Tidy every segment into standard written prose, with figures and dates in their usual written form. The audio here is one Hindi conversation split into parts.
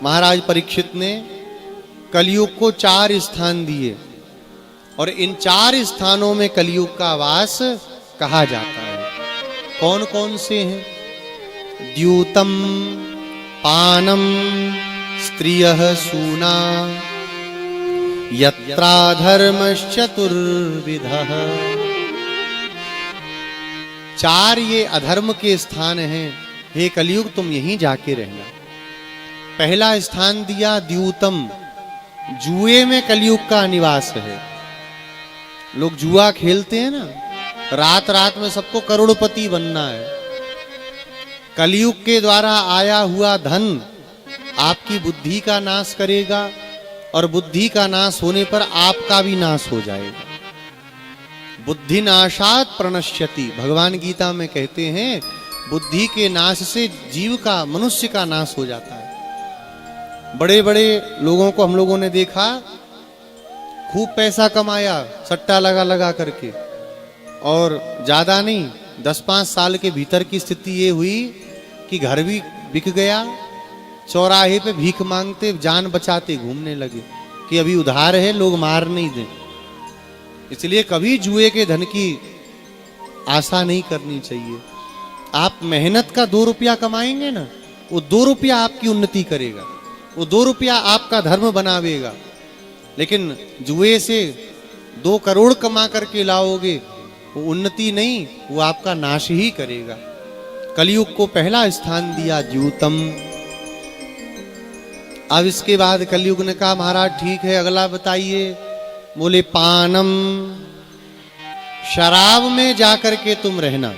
महाराज परीक्षित ने कलयुग को 4 स्थान दिए और इन 4 स्थानों में कलयुग का वास कहा जाता है। कौन कौन से हैं? द्यूतम, पानम, स्त्रियः सूना, यत्राधर्मश्चतुर्विधः। 4 ये अधर्म के स्थान हैं। हे कलयुग तुम यहीं जाके रहना। पहला स्थान दिया द्यूतम, जुए में कलयुग का निवास है। लोग जुआ खेलते हैं ना, रात रात में सबको करोड़पति बनना है। कलयुग के द्वारा आया हुआ धन आपकी बुद्धि का नाश करेगा और बुद्धि का नाश होने पर आपका भी नाश हो जाएगा। बुद्धि नाशात प्रणश्यति, भगवान गीता में कहते हैं बुद्धि के नाश से जीव का, मनुष्य का नाश हो जाता है। बड़े बड़े लोगों को हम लोगों ने देखा, खूब पैसा कमाया सट्टा लगा लगा करके, और ज्यादा नहीं 10-5 साल के भीतर की स्थिति ये हुई कि घर भी बिक गया, चौराहे पे भीख मांगते, जान बचाते घूमने लगे कि अभी उधार है, लोग मार नहीं दें। इसलिए कभी जुए के धन की आशा नहीं करनी चाहिए। आप मेहनत का 2 रुपया कमाएंगे ना, वो 2 रुपया आपकी उन्नति करेगा, वो 2 रुपया आपका धर्म बनावेगा। लेकिन जुए से 2 करोड़ कमा करके लाओगे, वो उन्नति नहीं, वो आपका नाश ही करेगा। कलयुग को पहला स्थान दिया द्यूतम। अब इसके बाद कलयुग ने कहा महाराज ठीक है, अगला बताइए। बोले पानम, शराब में जाकर के तुम रहना।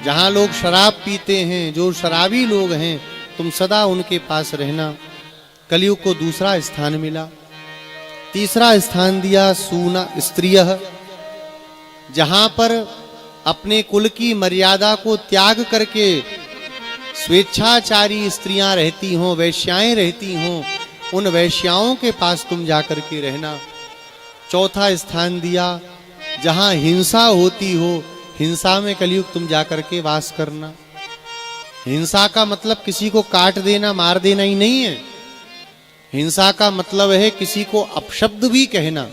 जहां लोग शराब पीते हैं, जो शराबी लोग हैं, तुम सदा उनके पास रहना। कलयुग को दूसरा स्थान मिला। तीसरा स्थान दिया सूना, स्त्रियः, जहां पर अपने कुल की मर्यादा को त्याग करके स्वेच्छाचारी स्त्रियां रहती हों, वैश्याएं रहती हों, उन वैश्याओं के पास तुम जाकर के रहना। चौथा स्थान दिया जहां हिंसा होती हो, हिंसा में कलयुग तुम जाकर के वास करना। हिंसा का मतलब किसी को काट देना, मार देना ही नहीं है। हिंसा का मतलब है किसी को अपशब्द भी कहना।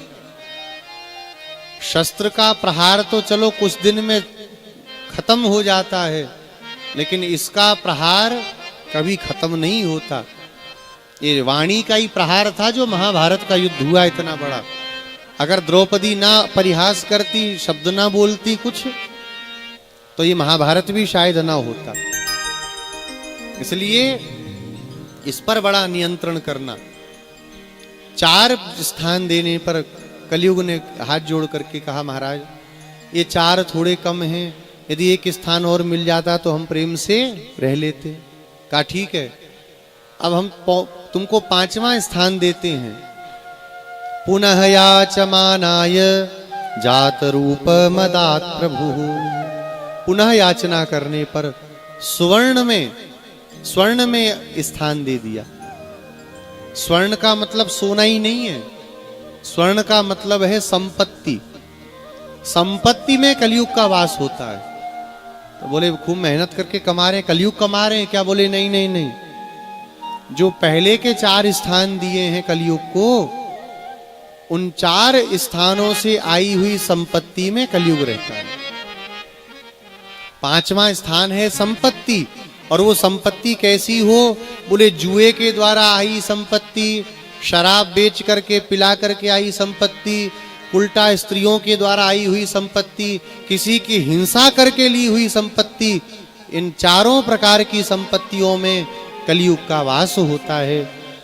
शस्त्र का प्रहार तो चलो कुछ दिन में खत्म हो जाता है, लेकिन इसका प्रहार कभी खत्म नहीं होता। ये वाणी का ही प्रहार था जो महाभारत का युद्ध हुआ इतना बड़ा। अगर द्रौपदी ना परिहास करती, शब्द ना बोलती कुछ, तो ये महाभारत भी शायद ना होता। इसलिए इस पर बड़ा नियंत्रण करना। 4 स्थान देने पर कलयुग ने हाथ जोड़ करके कहा महाराज ये 4 थोड़े कम हैं, यदि 1 स्थान और मिल जाता तो हम प्रेम से रह लेते। कहा ठीक है, अब हम तुमको 5वां स्थान देते हैं। पुनः याचमानाय जात रूप मदात प्रभु। पुनः याचना करने पर स्वर्ण में स्थान दे दिया। स्वर्ण का मतलब सोना ही नहीं है, स्वर्ण का मतलब है संपत्ति। संपत्ति में कलयुग का वास होता है। तो बोले खूब मेहनत करके कमा रहे हैं, कलयुग कमा रहे हैं क्या? बोले नहीं नहीं नहीं, जो पहले के 4 स्थान दिए हैं कलयुग को, उन 4 स्थानों से आई हुई संपत्ति में कलयुग रहता है। 5वां स्थान है संपत्ति, और वो संपत्ति कैसी हो? बोले जुए के द्वारा आई संपत्ति, शराब बेच करके पिला करके आई संपत्ति, उल्टा स्त्रियों के द्वारा आई हुई संपत्ति, किसी की हिंसा करके ली हुई संपत्ति। इन 4 प्रकार की संपत्तियों में कलयुग का वास होता है।